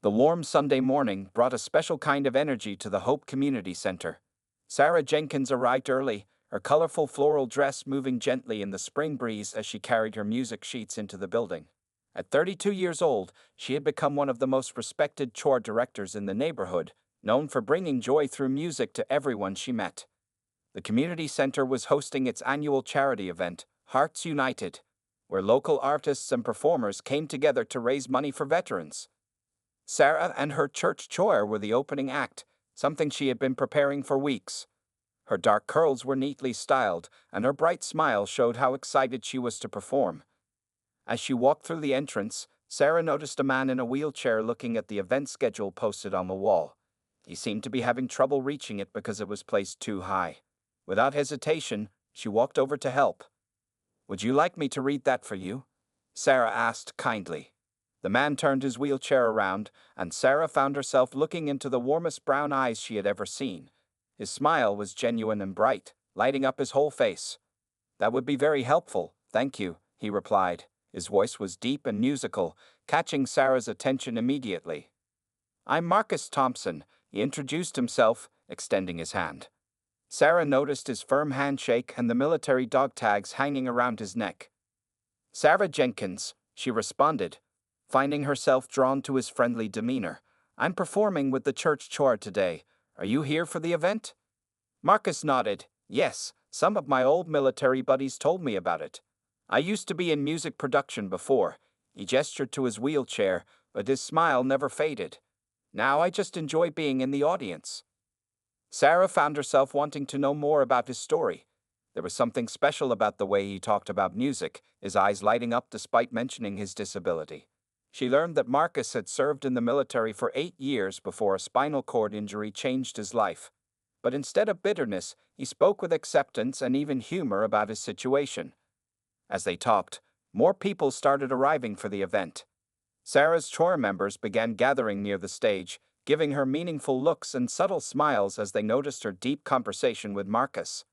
The warm Sunday morning brought a special kind of energy to the Hope Community Center. Sarah Jenkins arrived early, her colorful floral dress moving gently in the spring breeze as she carried her music sheets into the building. At 32 years old, she had become one of the most respected chore directors in the neighborhood, known for bringing joy through music to everyone she met. The community center was hosting its annual charity event, Hearts United, where local artists and performers came together to raise money for veterans. Sarah and her church choir were the opening act, something she had been preparing for weeks. Her dark curls were neatly styled, and her bright smile showed how excited she was to perform. As she walked through the entrance, Sarah noticed a man in a wheelchair looking at the event schedule posted on the wall. He seemed to be having trouble reaching it because it was placed too high. Without hesitation, she walked over to help. "Would you like me to read that for you?" Sarah asked kindly. The man turned his wheelchair around, and Sarah found herself looking into the warmest brown eyes she had ever seen. His smile was genuine and bright, lighting up his whole face. "That would be very helpful, thank you," he replied. His voice was deep and musical, catching Sarah's attention immediately. "I'm Marcus Thompson," he introduced himself, extending his hand. Sarah noticed his firm handshake and the military dog tags hanging around his neck. "Sarah Jenkins," she responded, finding herself drawn to his friendly demeanor. "I'm performing with the church choir today. Are you here for the event?" Marcus nodded. "Yes, some of my old military buddies told me about it. I used to be in music production before." He gestured to his wheelchair, but his smile never faded. "Now I just enjoy being in the audience." Sarah found herself wanting to know more about his story. There was something special about the way he talked about music, his eyes lighting up despite mentioning his disability. She learned that Marcus had served in the military for 8 years before a spinal cord injury changed his life. But instead of bitterness, he spoke with acceptance and even humor about his situation. As they talked, more people started arriving for the event. Sarah's choir members began gathering near the stage, giving her meaningful looks and subtle smiles as they noticed her deep conversation with Marcus.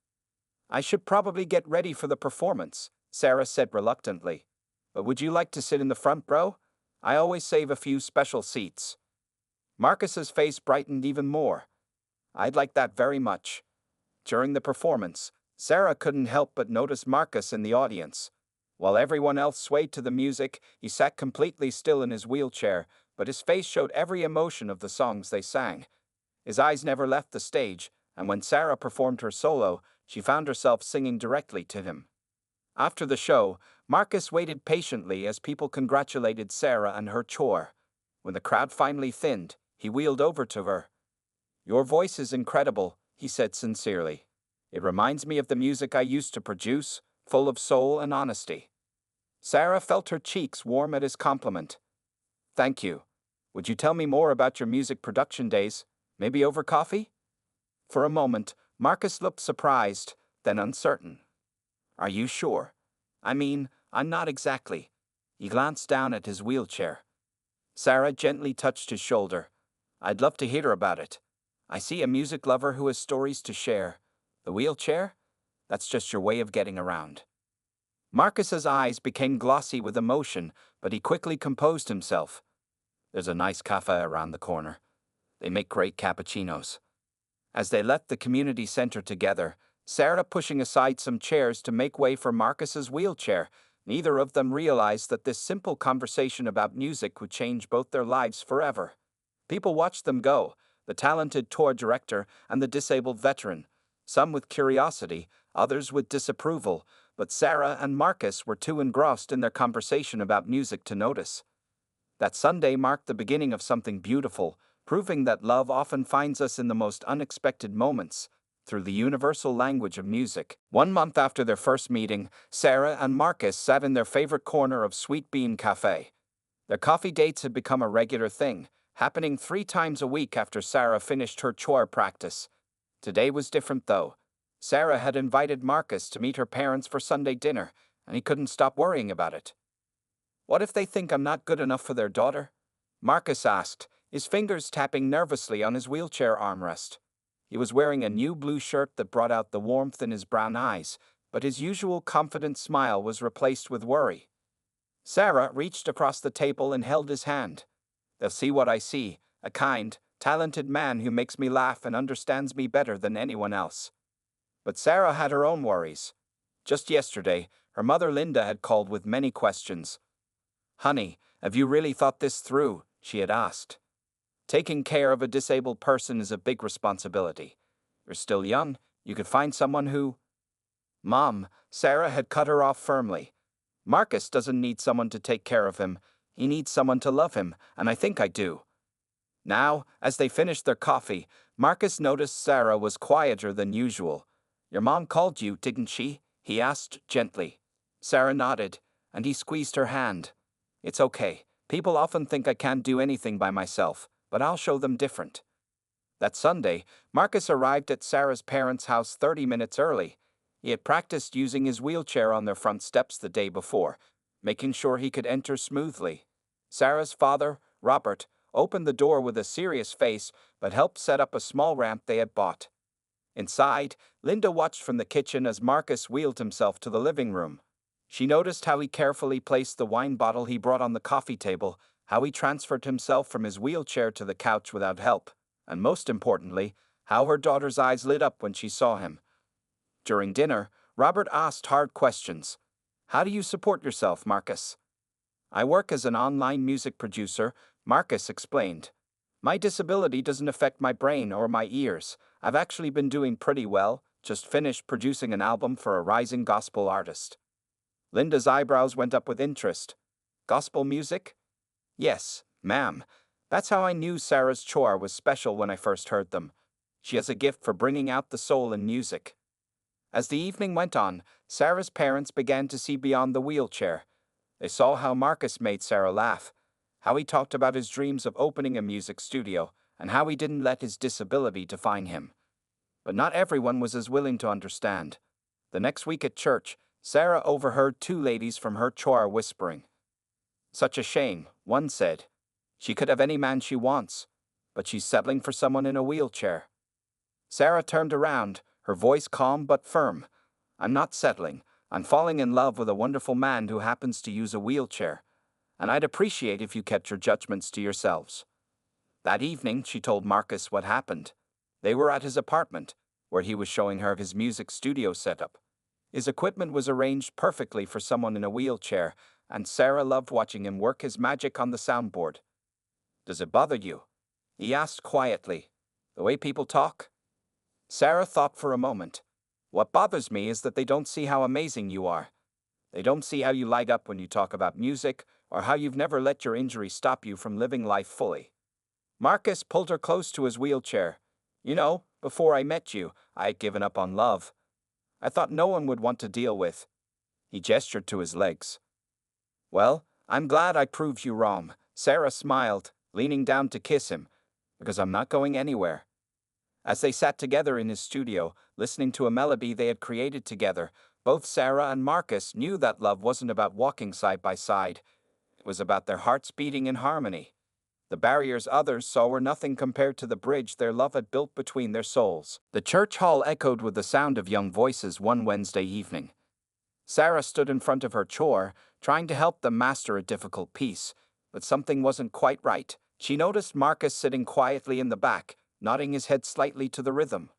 "I should probably get ready for the performance," Sarah said reluctantly. "But would you like to sit in the front row? I always save a few special seats." Marcus's face brightened even more. "I'd like that very much." During the performance, Sarah couldn't help but notice Marcus in the audience. While everyone else swayed to the music, he sat completely still in his wheelchair, but his face showed every emotion of the songs they sang. His eyes never left the stage, and when Sarah performed her solo, she found herself singing directly to him. After the show, Marcus waited patiently as people congratulated Sarah and her chore. When the crowd finally thinned, he wheeled over to her. "Your voice is incredible," he said sincerely. "It reminds me of the music I used to produce, full of soul and honesty." Sarah felt her cheeks warm at his compliment. "Thank you. Would you tell me more about your music production days, maybe over coffee?" For a moment, Marcus looked surprised, then uncertain. "Are you sure? I mean, I'm not exactly." He glanced down at his wheelchair. Sarah gently touched his shoulder. "I'd love to hear about it. I see a music lover who has stories to share. The wheelchair? That's just your way of getting around." Marcus's eyes became glossy with emotion, but he quickly composed himself. "There's a nice cafe around the corner. They make great cappuccinos." As they left the community center together, Sarah pushing aside some chairs to make way for Marcus's wheelchair, neither of them realized that this simple conversation about music would change both their lives forever. People watched them go, the talented tour director and the disabled veteran, some with curiosity, others with disapproval, but Sarah and Marcus were too engrossed in their conversation about music to notice. That Sunday marked the beginning of something beautiful, proving that love often finds us in the most unexpected moments, through the universal language of music. 1 month after their first meeting, Sarah and Marcus sat in their favorite corner of Sweet Bean Cafe. Their coffee dates had become a regular thing, happening 3 times a week after Sarah finished her chore practice. Today was different though. Sarah had invited Marcus to meet her parents for Sunday dinner, and he couldn't stop worrying about it. "What if they think I'm not good enough for their daughter?" Marcus asked, his fingers tapping nervously on his wheelchair armrest. He was wearing a new blue shirt that brought out the warmth in his brown eyes, but his usual confident smile was replaced with worry. Sarah reached across the table and held his hand. They'll see what I see, a kind, talented man who makes me laugh and understands me better than anyone else. But Sarah had her own worries. Just yesterday, her mother Linda had called with many questions. "Honey, have you really thought this through?" she had asked. "Taking care of a disabled person is a big responsibility. You're still young, you could find someone who—" "Mom," Sarah had cut her off firmly. "Marcus doesn't need someone to take care of him. He needs someone to love him, and I think I do." Now, as they finished their coffee, Marcus noticed Sarah was quieter than usual. "Your mom called you, didn't she?" he asked gently. Sarah nodded, and he squeezed her hand. "It's okay. People often think I can't do anything by myself, but I'll show them different." That Sunday, Marcus arrived at Sarah's parents' house 30 minutes early. He had practiced using his wheelchair on their front steps the day before, making sure he could enter smoothly. Sarah's father, Robert, opened the door with a serious face but helped set up a small ramp they had bought. Inside, Linda watched from the kitchen as Marcus wheeled himself to the living room. She noticed how he carefully placed the wine bottle he brought on the coffee table, how he transferred himself from his wheelchair to the couch without help, and most importantly, how her daughter's eyes lit up when she saw him. During dinner, Robert asked hard questions. "How do you support yourself, Marcus?" "I work as an online music producer," Marcus explained. "My disability doesn't affect my brain or my ears. I've actually been doing pretty well, just finished producing an album for a rising gospel artist." Linda's eyebrows went up with interest. "Gospel music?" "Yes, ma'am. That's how I knew Sarah's chore was special when I first heard them. She has a gift for bringing out the soul in music." As the evening went on, Sarah's parents began to see beyond the wheelchair. They saw how Marcus made Sarah laugh, how he talked about his dreams of opening a music studio, and how he didn't let his disability define him. But not everyone was as willing to understand. The next week at church, Sarah overheard two ladies from her choir whispering. "Such a shame," one said. "She could have any man she wants, but she's settling for someone in a wheelchair." Sarah turned around, her voice calm but firm. "I'm not settling. I'm falling in love with a wonderful man who happens to use a wheelchair, and I'd appreciate if you kept your judgments to yourselves." That evening, she told Marcus what happened. They were at his apartment, where he was showing her his music studio setup. His equipment was arranged perfectly for someone in a wheelchair, and Sarah loved watching him work his magic on the soundboard. "Does it bother you?" he asked quietly. "The way people talk?" Sarah thought for a moment. "What bothers me is that they don't see how amazing you are. They don't see how you light up when you talk about music, or how you've never let your injury stop you from living life fully." Marcus pulled her close to his wheelchair. "You know, before I met you, I had given up on love. I thought no one would want to deal with." He gestured to his legs. "Well, I'm glad I proved you wrong," Sarah smiled, leaning down to kiss him, "because I'm not going anywhere." As they sat together in his studio, listening to a melody they had created together, both Sarah and Marcus knew that love wasn't about walking side by side. It was about their hearts beating in harmony. The barriers others saw were nothing compared to the bridge their love had built between their souls. The church hall echoed with the sound of young voices one Wednesday evening. Sarah stood in front of her chore, trying to help them master a difficult piece, but something wasn't quite right. She noticed Marcus sitting quietly in the back, nodding his head slightly to the rhythm.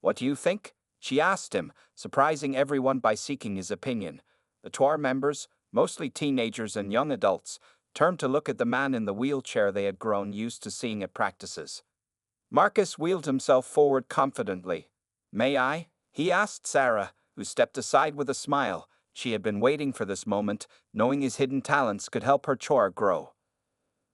"What do you think?" she asked him, surprising everyone by seeking his opinion. The choir members, mostly teenagers and young adults, turned to look at the man in the wheelchair they had grown used to seeing at practices. Marcus wheeled himself forward confidently. "May I?" he asked Sarah, who stepped aside with a smile. She had been waiting for this moment, knowing his hidden talents could help her chore grow.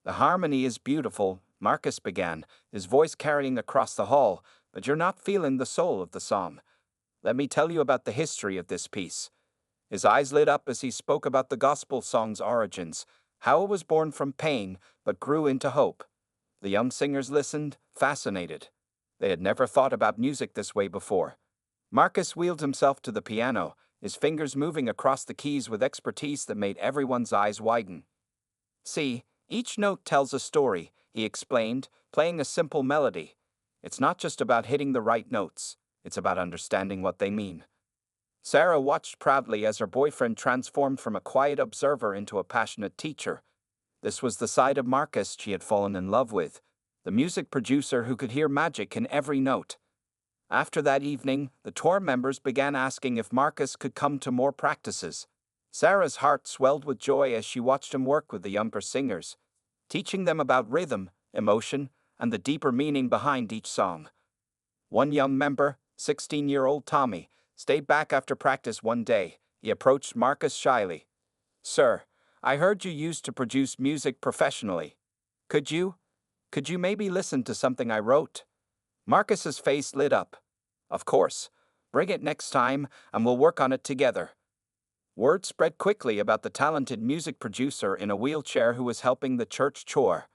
"The harmony is beautiful," Marcus began, his voice carrying across the hall, "but you're not feeling the soul of the song. Let me tell you about the history of this piece." His eyes lit up as he spoke about the gospel song's origins, how it was born from pain but grew into hope. The young singers listened, fascinated. They had never thought about music this way before. Marcus wheeled himself to the piano, his fingers moving across the keys with expertise that made everyone's eyes widen. "See, each note tells a story," he explained, playing a simple melody. "It's not just about hitting the right notes, it's about understanding what they mean." Sarah watched proudly as her boyfriend transformed from a quiet observer into a passionate teacher. This was the side of Marcus she had fallen in love with, the music producer who could hear magic in every note. After that evening, the tour members began asking if Marcus could come to more practices. Sarah's heart swelled with joy as she watched him work with the younger singers, teaching them about rhythm, emotion, and the deeper meaning behind each song. One young member, 16-year-old Tommy, stayed back after practice one day. He approached Marcus shyly. "Sir, I heard you used to produce music professionally. Could you maybe listen to something I wrote?" Marcus's face lit up. "Of course. Bring it next time, and we'll work on it together." Word spread quickly about the talented music producer in a wheelchair who was helping the church chore.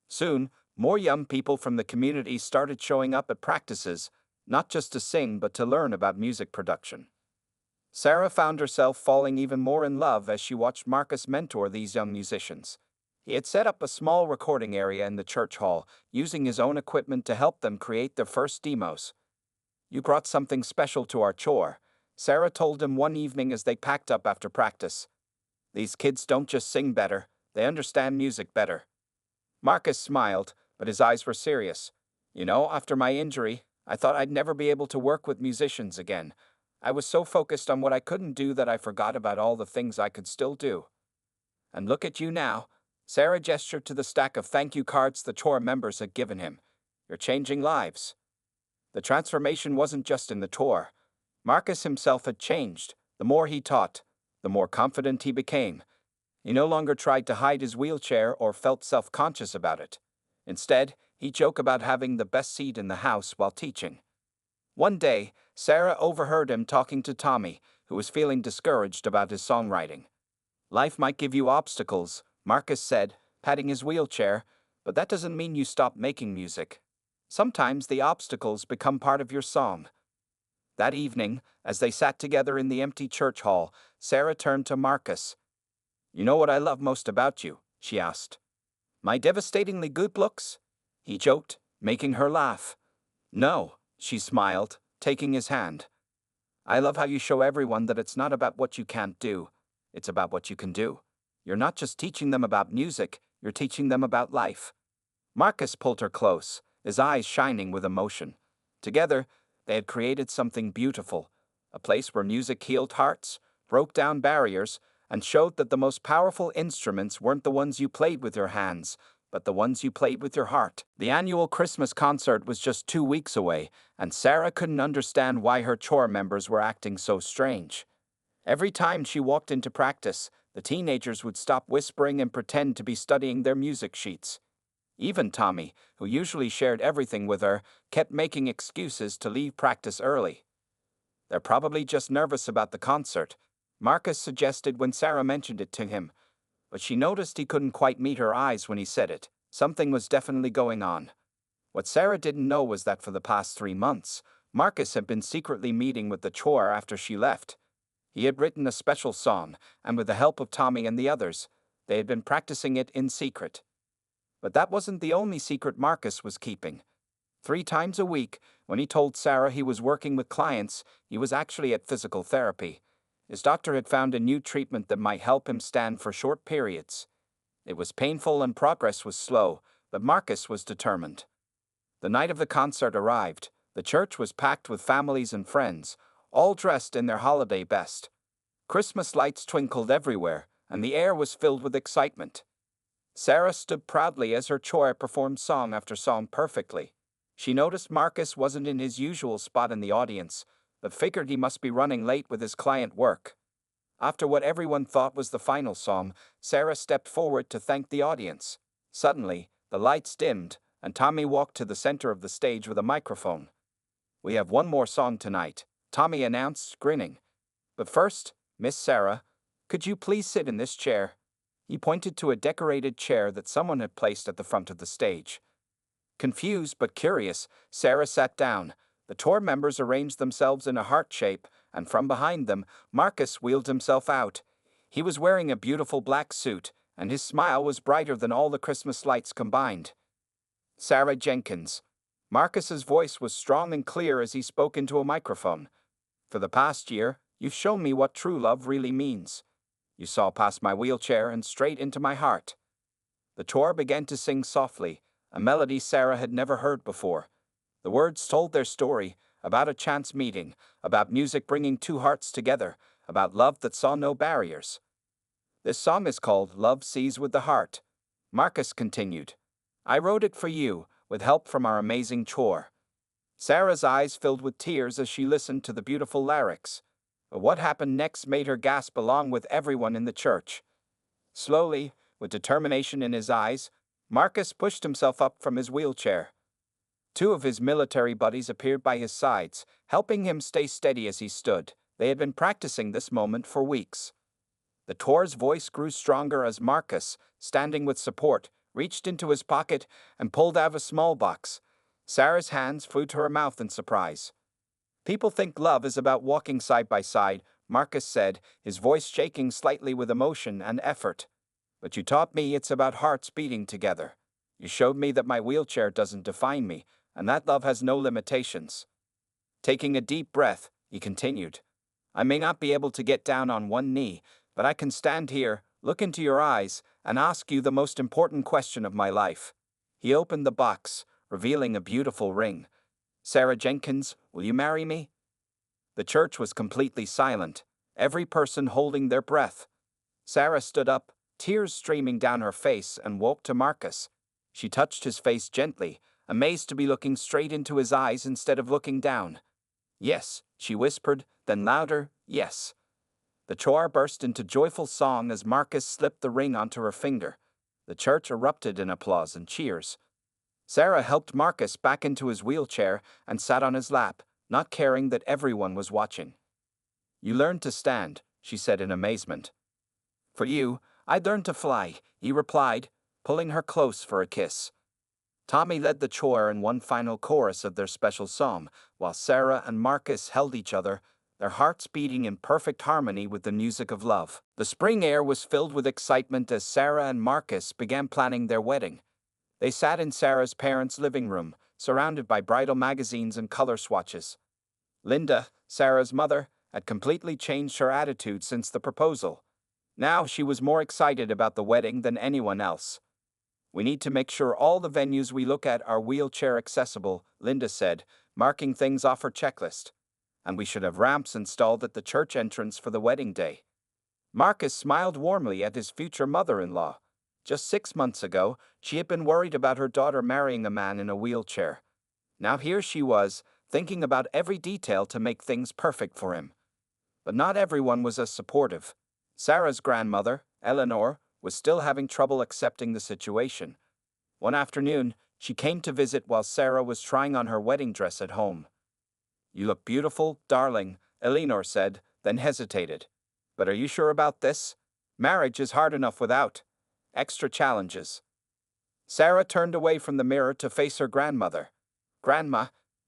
Soon, more young people from the community started showing up at practices, not just to sing but to learn about music production. Sarah found herself falling even more in love as she watched Marcus mentor these young musicians. He had set up a small recording area in the church hall, using his own equipment to help them create their first demos. "You brought something special to our chore," Sarah told him one evening as they packed up after practice. "These kids don't just sing better, they understand music better." Marcus smiled, but his eyes were serious. "You know, after my injury, I thought I'd never be able to work with musicians again. I was so focused on what I couldn't do that I forgot about all the things I could still do. And look at you now." Sarah gestured to the stack of thank you cards the tour members had given him. "You're changing lives." The transformation wasn't just in the tour. Marcus himself had changed. The more he taught, the more confident he became. He no longer tried to hide his wheelchair or felt self-conscious about it. Instead, he joked about having the best seat in the house while teaching. One day, Sarah overheard him talking to Tommy, who was feeling discouraged about his songwriting. "Life might give you obstacles," Marcus said, patting his wheelchair, "but that doesn't mean you stop making music. Sometimes the obstacles become part of your song." That evening, as they sat together in the empty church hall, Sarah turned to Marcus. "You know what I love most about you?" she asked. "My devastatingly good looks?" He joked, making her laugh. "No," she smiled, taking his hand. "I love how you show everyone that it's not about what you can't do, it's about what you can do. You're not just teaching them about music, you're teaching them about life." Marcus pulled her close, his eyes shining with emotion. Together, they had created something beautiful, a place where music healed hearts, broke down barriers, and showed that the most powerful instruments weren't the ones you played with your hands, but the ones you played with your heart. The annual Christmas concert was just 2 weeks away, and Sarah couldn't understand why her chore members were acting so strange. Every time she walked into practice, the teenagers would stop whispering and pretend to be studying their music sheets. Even Tommy, who usually shared everything with her, kept making excuses to leave practice early. "They're probably just nervous about the concert," Marcus suggested when Sarah mentioned it to him. But she noticed he couldn't quite meet her eyes when he said it. Something was definitely going on. What Sarah didn't know was that for the past 3 months, Marcus had been secretly meeting with the chore after she left. He had written a special song, and with the help of Tommy and the others, they had been practicing it in secret. But that wasn't the only secret Marcus was keeping. 3 times a week, when he told Sarah he was working with clients, he was actually at physical therapy. His doctor had found a new treatment that might help him stand for short periods. It was painful and progress was slow, but Marcus was determined. The night of the concert arrived. The church was packed with families and friends, all dressed in their holiday best. Christmas lights twinkled everywhere, and the air was filled with excitement. Sarah stood proudly as her chore performed song after song perfectly. She noticed Marcus wasn't in his usual spot in the audience, but figured he must be running late with his client work. After what everyone thought was the final song, Sarah stepped forward to thank the audience. Suddenly, the lights dimmed, and Tommy walked to the center of the stage with a microphone. "We have one more song tonight," Tommy announced, grinning. "But first, Miss Sarah, could you please sit in this chair?" He pointed to a decorated chair that someone had placed at the front of the stage. Confused but curious, Sarah sat down. The tour members arranged themselves in a heart shape, and from behind them, Marcus wheeled himself out. He was wearing a beautiful black suit, and his smile was brighter than all the Christmas lights combined. "Sarah Jenkins." Marcus's voice was strong and clear as he spoke into a microphone. "For the past year, you've shown me what true love really means. You saw past my wheelchair and straight into my heart." The choir began to sing softly, a melody Sarah had never heard before. The words told their story, about a chance meeting, about music bringing two hearts together, about love that saw no barriers. This song is called Love Sees with the Heart. Marcus continued. I wrote it for you, with help from our amazing choir. Sarah's eyes filled with tears as she listened to the beautiful lyrics. But what happened next made her gasp along with everyone in the church. Slowly, with determination in his eyes, Marcus pushed himself up from his wheelchair. Two of his military buddies appeared by his sides, helping him stay steady as he stood. They had been practicing this moment for weeks. The choir's voice grew stronger as Marcus, standing with support, reached into his pocket and pulled out a small box. Sarah's hands flew to her mouth in surprise. People think love is about walking side by side, Marcus said, his voice shaking slightly with emotion and effort. But you taught me it's about hearts beating together. You showed me that my wheelchair doesn't define me, and that love has no limitations. Taking a deep breath, he continued. I may not be able to get down on one knee, but I can stand here, look into your eyes, and ask you the most important question of my life. He opened the box, revealing a beautiful ring. Sarah Jenkins, will you marry me? The church was completely silent, every person holding their breath. Sarah stood up, tears streaming down her face, and walked to Marcus. She touched his face gently, amazed to be looking straight into his eyes instead of looking down. Yes, she whispered, then louder, yes. The choir burst into joyful song as Marcus slipped the ring onto her finger. The church erupted in applause and cheers. Sarah helped Marcus back into his wheelchair and sat on his lap, not caring that everyone was watching. You learned to stand, she said in amazement. For you, I learned to fly, he replied, pulling her close for a kiss. Tommy led the choir in one final chorus of their special song, while Sarah and Marcus held each other, their hearts beating in perfect harmony with the music of love. The spring air was filled with excitement as Sarah and Marcus began planning their wedding. They sat in Sarah's parents' living room, surrounded by bridal magazines and color swatches. Linda, Sarah's mother, had completely changed her attitude since the proposal. Now she was more excited about the wedding than anyone else. We need to make sure all the venues we look at are wheelchair accessible, Linda said, marking things off her checklist. And we should have ramps installed at the church entrance for the wedding day. Marcus smiled warmly at his future mother-in-law. Just 6 months ago, she had been worried about her daughter marrying a man in a wheelchair. Now here she was, thinking about every detail to make things perfect for him. But not everyone was as supportive. Sarah's grandmother, Eleanor, was still having trouble accepting the situation. One afternoon, she came to visit while Sarah was trying on her wedding dress at home. You look beautiful, darling, Eleanor said, then hesitated. But are you sure about this? Marriage is hard enough without extra challenges. Sarah turned away from the mirror to face her grandmother. Grandma,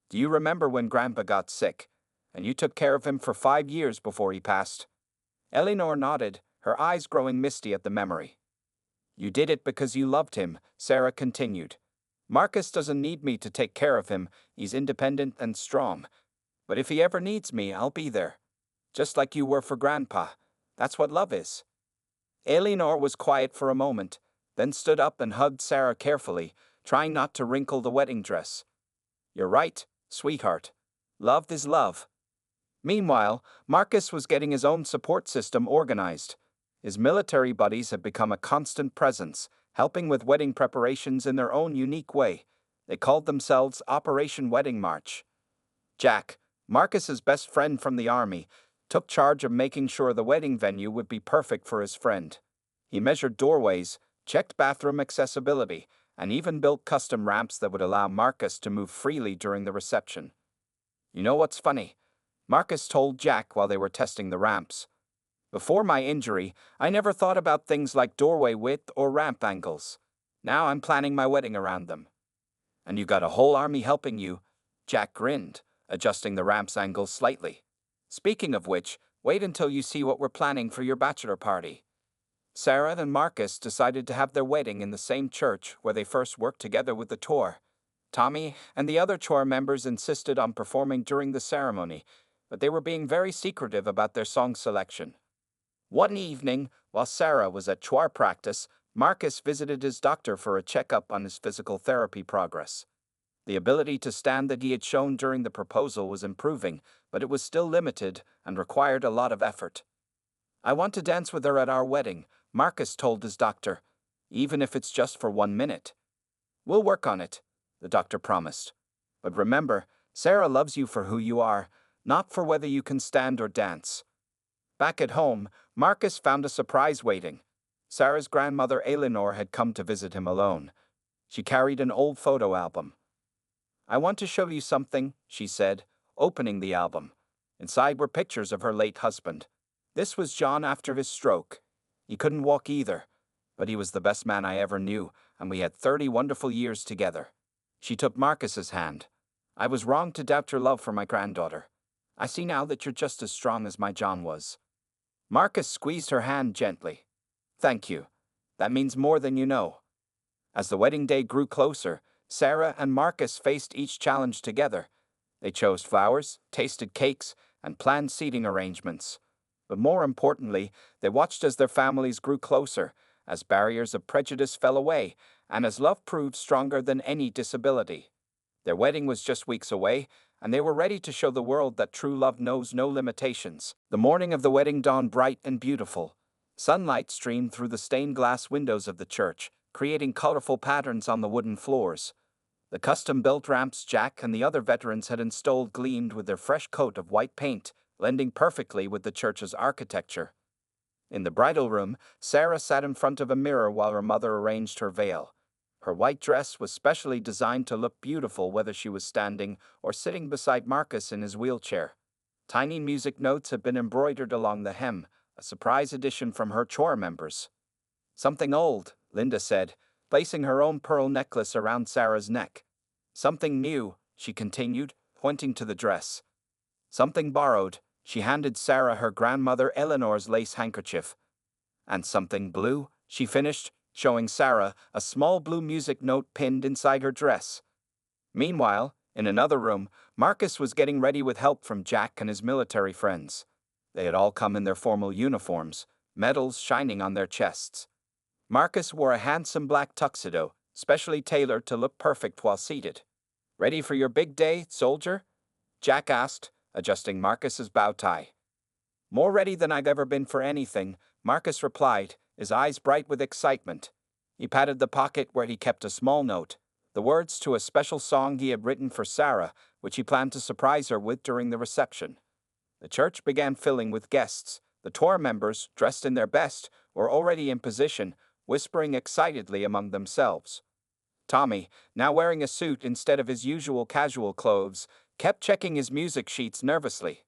do you remember when Grandpa got sick, and you took care of him for 5 years before he passed? Eleanor nodded, her eyes growing misty at the memory. You did it because you loved him, Sarah continued. Marcus doesn't need me to take care of him, he's independent and strong. But if he ever needs me, I'll be there. Just like you were for Grandpa. That's what love is. Eleanor was quiet for a moment, then stood up and hugged Sarah carefully, trying not to wrinkle the wedding dress. You're right, sweetheart. Love is love. Meanwhile, Marcus was getting his own support system organized. His military buddies had become a constant presence, helping with wedding preparations in their own unique way. They called themselves Operation Wedding March. Jack, Marcus's best friend from the army, took charge of making sure the wedding venue would be perfect for his friend. He measured doorways, checked bathroom accessibility, and even built custom ramps that would allow Marcus to move freely during the reception. You know what's funny? Marcus told Jack while they were testing the ramps. Before my injury, I never thought about things like doorway width or ramp angles. Now I'm planning my wedding around them. And you got a whole army helping you, Jack grinned, adjusting the ramp's angle slightly. Speaking of which, wait until you see what we're planning for your bachelor party. Sarah and Marcus decided to have their wedding in the same church where they first worked together with the tour. Tommy and the other choir members insisted on performing during the ceremony, but they were being very secretive about their song selection. One evening, while Sarah was at choir practice, Marcus visited his doctor for a checkup on his physical therapy progress. The ability to stand that he had shown during the proposal was improving, but it was still limited and required a lot of effort. "I want to dance with her at our wedding," Marcus told his doctor, "even if it's just for 1 minute." "We'll work on it," the doctor promised. "But remember, Sarah loves you for who you are, not for whether you can stand or dance." Back at home, Marcus found a surprise waiting. Sarah's grandmother Eleanor had come to visit him alone. She carried an old photo album. "I want to show you something," she said, opening the album. Inside were pictures of her late husband. This was John after his stroke. He couldn't walk either, but he was the best man I ever knew, and we had 30 wonderful years together. She took Marcus's hand. "I was wrong to doubt your love for my granddaughter. I see now that you're just as strong as my John was." Marcus squeezed her hand gently. "Thank you. That means more than you know." As the wedding day grew closer, Sarah and Marcus faced each challenge together. They chose flowers, tasted cakes, and planned seating arrangements. But more importantly, they watched as their families grew closer, as barriers of prejudice fell away, and as love proved stronger than any disability. Their wedding was just weeks away, and they were ready to show the world that true love knows no limitations. The morning of the wedding dawned bright and beautiful. Sunlight streamed through the stained glass windows of the church, creating colorful patterns on the wooden floors. The custom-built ramps Jack and the other veterans had installed gleamed with their fresh coat of white paint, blending perfectly with the church's architecture. In the bridal room, Sarah sat in front of a mirror while her mother arranged her veil. Her white dress was specially designed to look beautiful whether she was standing or sitting beside Marcus in his wheelchair. Tiny music notes had been embroidered along the hem, a surprise addition from her chore members. "Something old," Linda said, placing her own pearl necklace around Sarah's neck. "Something new," she continued, pointing to the dress. "Something borrowed," she handed Sarah her grandmother Eleanor's lace handkerchief. "And something blue," she finished, showing Sarah a small blue music note pinned inside her dress. Meanwhile, in another room, Marcus was getting ready with help from Jack and his military friends. They had all come in their formal uniforms, medals shining on their chests. Marcus wore a handsome black tuxedo, specially tailored to look perfect while seated. "Ready for your big day, soldier?" Jack asked, adjusting Marcus's bow tie. "More ready than I've ever been for anything," Marcus replied, his eyes bright with excitement. He patted the pocket where he kept a small note, the words to a special song he had written for Sarah, which he planned to surprise her with during the reception. The church began filling with guests. The tour members, dressed in their best, were already in position, whispering excitedly among themselves. Tommy, now wearing a suit instead of his usual casual clothes, kept checking his music sheets nervously.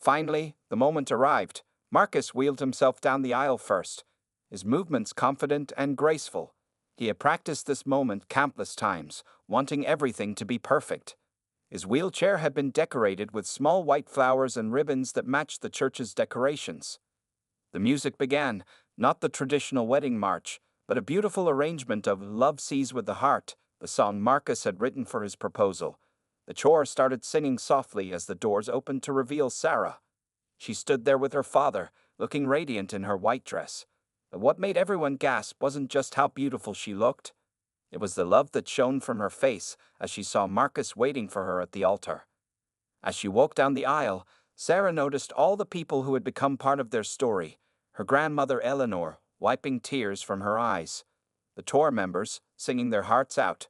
Finally, the moment arrived. Marcus wheeled himself down the aisle first, his movements confident and graceful. He had practiced this moment countless times, wanting everything to be perfect. His wheelchair had been decorated with small white flowers and ribbons that matched the church's decorations. The music began, not the traditional wedding march, but a beautiful arrangement of "Love Sees with the Heart," the song Marcus had written for his proposal. The chore started singing softly as the doors opened to reveal Sarah. She stood there with her father, looking radiant in her white dress. But what made everyone gasp wasn't just how beautiful she looked. It was the love that shone from her face as she saw Marcus waiting for her at the altar. As she walked down the aisle, Sarah noticed all the people who had become part of their story. Her grandmother Eleanor, wiping tears from her eyes. The tour members, singing their hearts out.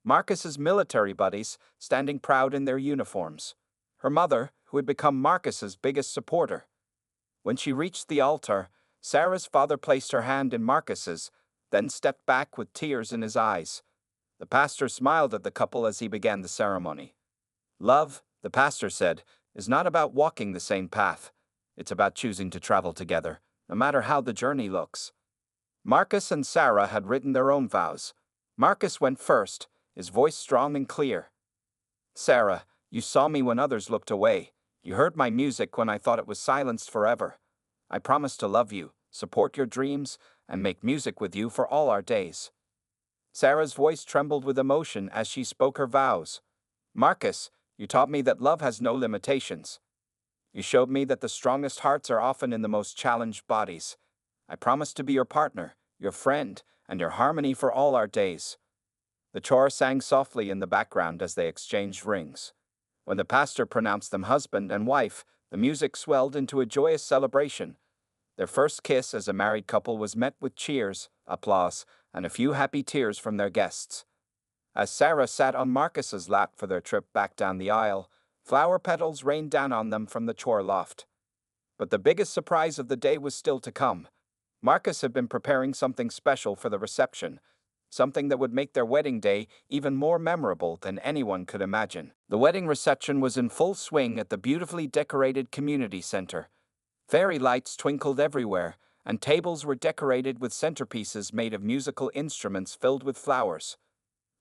Marcus's military buddies, standing proud in their uniforms. Her mother, who had become Marcus's biggest supporter. When she reached the altar, Sarah's father placed her hand in Marcus's, then stepped back with tears in his eyes. The pastor smiled at the couple as he began the ceremony. "Love," the pastor said, "is not about walking the same path. It's about choosing to travel together, no matter how the journey looks." Marcus and Sarah had written their own vows. Marcus went first, his voice strong and clear. "Sarah, you saw me when others looked away. You heard my music when I thought it was silenced forever. I promise to love you, support your dreams, and make music with you for all our days." Sarah's voice trembled with emotion as she spoke her vows. "Marcus, you taught me that love has no limitations. You showed me that the strongest hearts are often in the most challenged bodies. I promise to be your partner, your friend, and your harmony for all our days." The choir sang softly in the background as they exchanged rings. When the pastor pronounced them husband and wife, the music swelled into a joyous celebration. Their first kiss as a married couple was met with cheers, applause, and a few happy tears from their guests. As Sarah sat on Marcus's lap for their trip back down the aisle, flower petals rained down on them from the chore loft. But the biggest surprise of the day was still to come. Marcus had been preparing something special for the reception, something that would make their wedding day even more memorable than anyone could imagine. The wedding reception was in full swing at the beautifully decorated community center. Fairy lights twinkled everywhere, and tables were decorated with centerpieces made of musical instruments filled with flowers.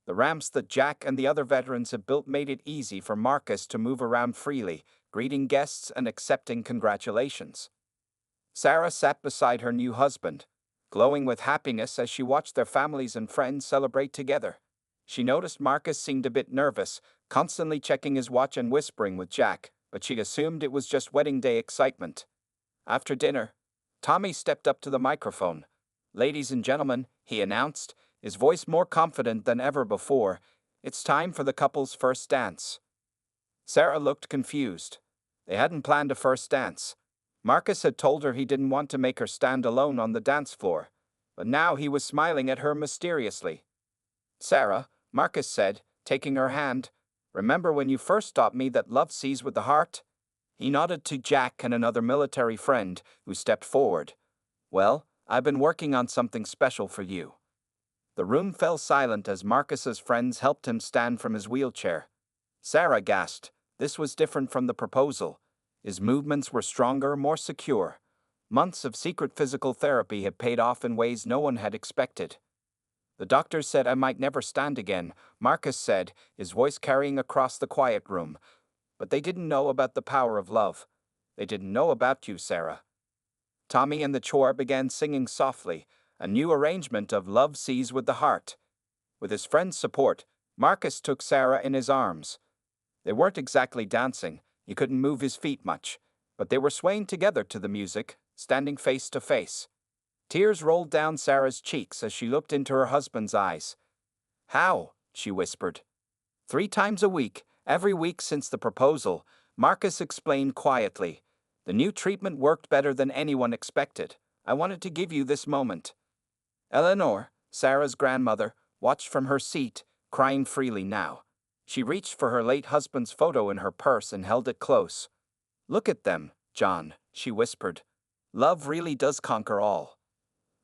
The ramps that Jack and the other veterans had built made it easy for Marcus to move around freely, greeting guests and accepting congratulations. Sarah sat beside her new husband, glowing with happiness as she watched their families and friends celebrate together. She noticed Marcus seemed a bit nervous, constantly checking his watch and whispering with Jack, but she assumed it was just wedding day excitement. After dinner, Tommy stepped up to the microphone. "Ladies and gentlemen," he announced, his voice more confident than ever before, "it's time for the couple's first dance." Sarah looked confused. They hadn't planned a first dance. Marcus had told her he didn't want to make her stand alone on the dance floor, but now he was smiling at her mysteriously. "Sarah," Marcus said, taking her hand, "remember when you first taught me that love sees with the heart?" He nodded to Jack and another military friend, who stepped forward. "Well, I've been working on something special for you." The room fell silent as Marcus's friends helped him stand from his wheelchair. Sarah gasped. This was different from the proposal. His movements were stronger, more secure. Months of secret physical therapy had paid off in ways no one had expected. "The doctors said I might never stand again," Marcus said, his voice carrying across the quiet room. "But they didn't know about the power of love. They didn't know about you, Sarah." Tommy and the chore began singing softly, a new arrangement of Love Sees with the Heart. With his friend's support, Marcus took Sarah in his arms. They weren't exactly dancing, he couldn't move his feet much, but they were swaying together to the music, standing face to face. Tears rolled down Sarah's cheeks as she looked into her husband's eyes. "How?" she whispered. "3 times a week, every week since the proposal," Marcus explained quietly. "The new treatment worked better than anyone expected. I wanted to give you this moment." Eleanor, Sarah's grandmother, watched from her seat, crying freely now. She reached for her late husband's photo in her purse and held it close. "Look at them, John," she whispered. "Love really does conquer all."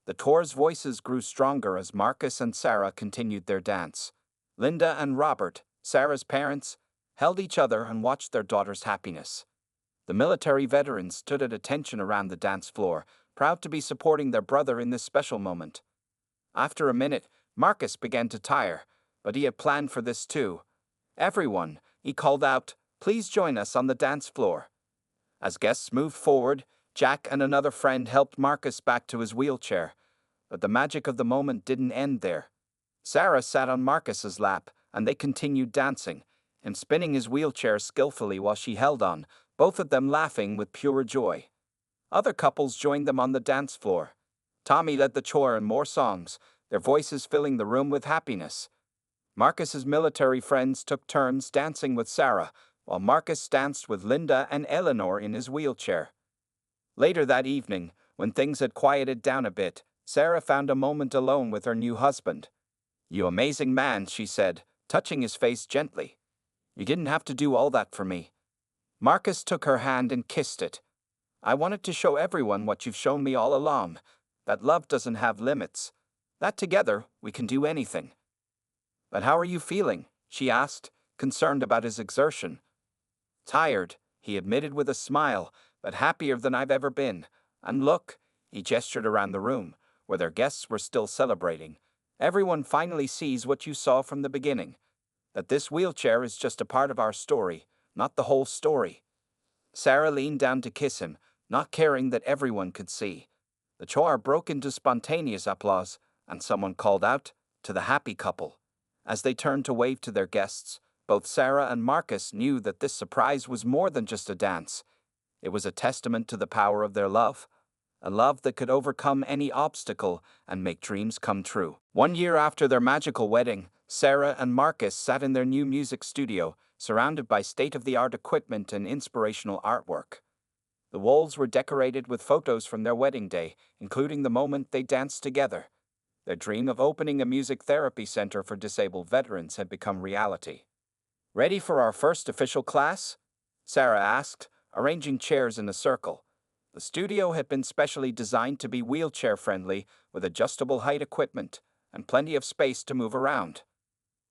The Tor's voices grew stronger as Marcus and Sarah continued their dance. Linda and Robert, Sarah's parents, held each other and watched their daughter's happiness. The military veterans stood at attention around the dance floor, proud to be supporting their brother in this special moment. After a minute, Marcus began to tire, but he had planned for this too. "Everyone," he called out, "please join us on the dance floor." As guests moved forward, Jack and another friend helped Marcus back to his wheelchair. But the magic of the moment didn't end there. Sarah sat on Marcus's lap, and they continued dancing, him spinning his wheelchair skillfully while she held on, both of them laughing with pure joy. Other couples joined them on the dance floor. Tommy led the chore in more songs, their voices filling the room with happiness. Marcus's military friends took turns dancing with Sarah, while Marcus danced with Linda and Eleanor in his wheelchair. Later that evening, when things had quieted down a bit, Sarah found a moment alone with her new husband. "You amazing man," she said, touching his face gently. "You didn't have to do all that for me." Marcus took her hand and kissed it. "I wanted to show everyone what you've shown me all along, that love doesn't have limits, that together we can do anything." "But how are you feeling?" she asked, concerned about his exertion. "Tired," he admitted with a smile, "but happier than I've ever been. And look," he gestured around the room, where their guests were still celebrating. "Everyone finally sees what you saw from the beginning, that this wheelchair is just a part of our story, not the whole story." Sarah leaned down to kiss him, not caring that everyone could see. The choir broke into spontaneous applause, and someone called out, "To the happy couple." As they turned to wave to their guests, both Sarah and Marcus knew that this surprise was more than just a dance. It was a testament to the power of their love. a love that could overcome any obstacle and make dreams come true. 1 year after their magical wedding, Sarah and Marcus sat in their new music studio, surrounded by state-of-the-art equipment and inspirational artwork. The walls were decorated with photos from their wedding day, including the moment they danced together. Their dream of opening a music therapy center for disabled veterans had become reality. "Ready for our first official class?" Sarah asked, arranging chairs in a circle. The studio had been specially designed to be wheelchair-friendly, with adjustable height equipment and plenty of space to move around.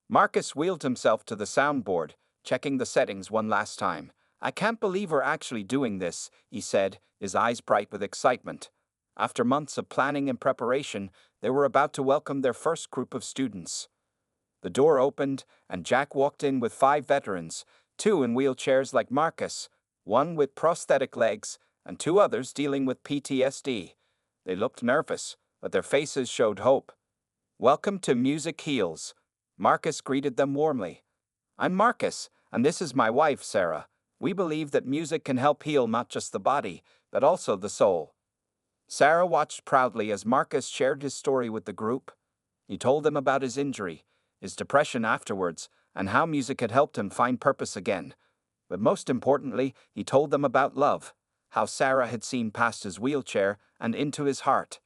Marcus wheeled himself to the soundboard, checking the settings one last time. "I can't believe we're actually doing this," he said, his eyes bright with excitement. After months of planning and preparation, they were about to welcome their first group of students. The door opened, and Jack walked in with 5 veterans, 2 in wheelchairs like Marcus, 1 with prosthetic legs, and 2 others dealing with PTSD. They looked nervous, but their faces showed hope. "Welcome to Music Heals." Marcus greeted them warmly. "I'm Marcus, and this is my wife, Sarah. We believe that music can help heal not just the body, but also the soul." Sarah watched proudly as Marcus shared his story with the group. He told them about his injury, his depression afterwards, and how music had helped him find purpose again. But most importantly, he told them about love, how Sarah had seen past his wheelchair and into his heart.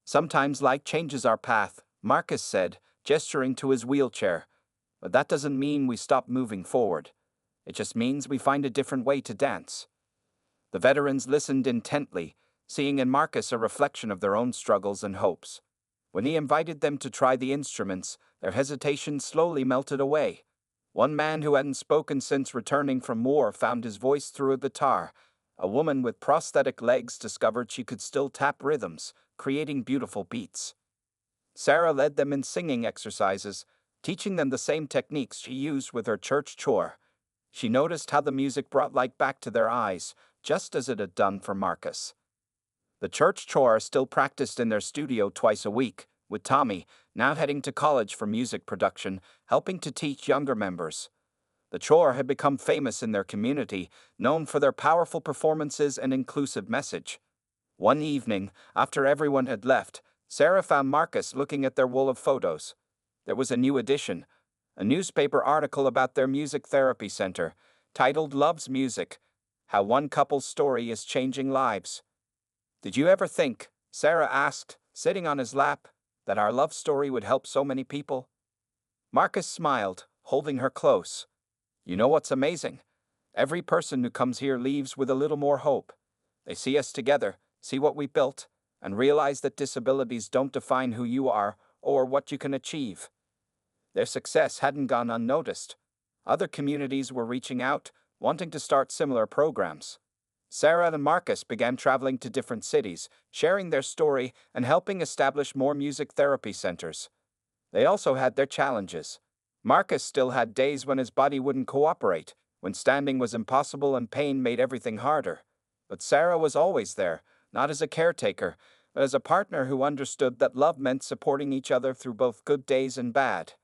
"Sometimes life changes our path," Marcus said, gesturing to his wheelchair. "But that doesn't mean we stop moving forward. It just means we find a different way to dance." The veterans listened intently, seeing in Marcus a reflection of their own struggles and hopes. When he invited them to try the instruments, their hesitation slowly melted away. One man who hadn't spoken since returning from war found his voice through a guitar. A woman with prosthetic legs discovered she could still tap rhythms, creating beautiful beats. Sarah led them in singing exercises, teaching them the same techniques she used with her church chore. She noticed how the music brought light back to their eyes, just as it had done for Marcus. The church chore still practiced in their studio twice a week, with Tommy, now heading to college for music production, helping to teach younger members. The chore had become famous in their community, known for their powerful performances and inclusive message. One evening, after everyone had left, Sarah found Marcus looking at their wall of photos. There was a new edition, a newspaper article about their music therapy center, titled "Love's Music: How One Couple's Story is Changing Lives." "Did you ever think," Sarah asked, sitting on his lap, "that our love story would help so many people?" Marcus smiled, holding her close. "You know what's amazing? Every person who comes here leaves with a little more hope. They see us together, see what we built, and realize that disabilities don't define who you are or what you can achieve." Their success hadn't gone unnoticed. Other communities were reaching out, wanting to start similar programs. Sarah and Marcus began traveling to different cities, sharing their story and helping establish more music therapy centers. They also had their challenges. Marcus still had days when his body wouldn't cooperate, when standing was impossible and pain made everything harder. But Sarah was always there, not as a caretaker, but as a partner who understood that love meant supporting each other through both good days and bad.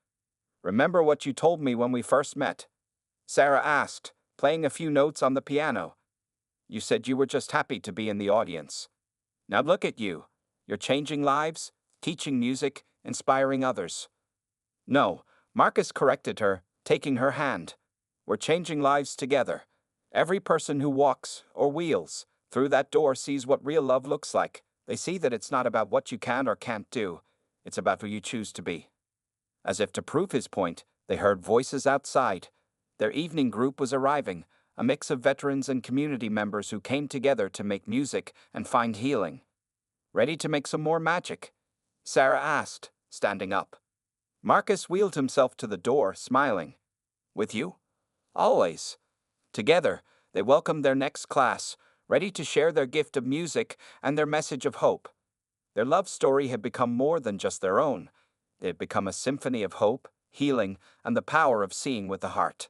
"Remember what you told me when we first met?" Sarah asked, playing a few notes on the piano. "You said you were just happy to be in the audience. Now look at you. You're changing lives, teaching music, inspiring others." "No," Marcus corrected her, taking her hand. "We're changing lives together. Every person who walks, or wheels, through that door sees what real love looks like. They see that it's not about what you can or can't do. It's about who you choose to be." As if to prove his point, they heard voices outside. Their evening group was arriving, a mix of veterans and community members who came together to make music and find healing. "Ready to make some more magic?" Sarah asked, standing up. Marcus wheeled himself to the door, smiling. "With you? Always." Together, they welcomed their next class, ready to share their gift of music and their message of hope. Their love story had become more than just their own. It had become a symphony of hope, healing, and the power of seeing with the heart.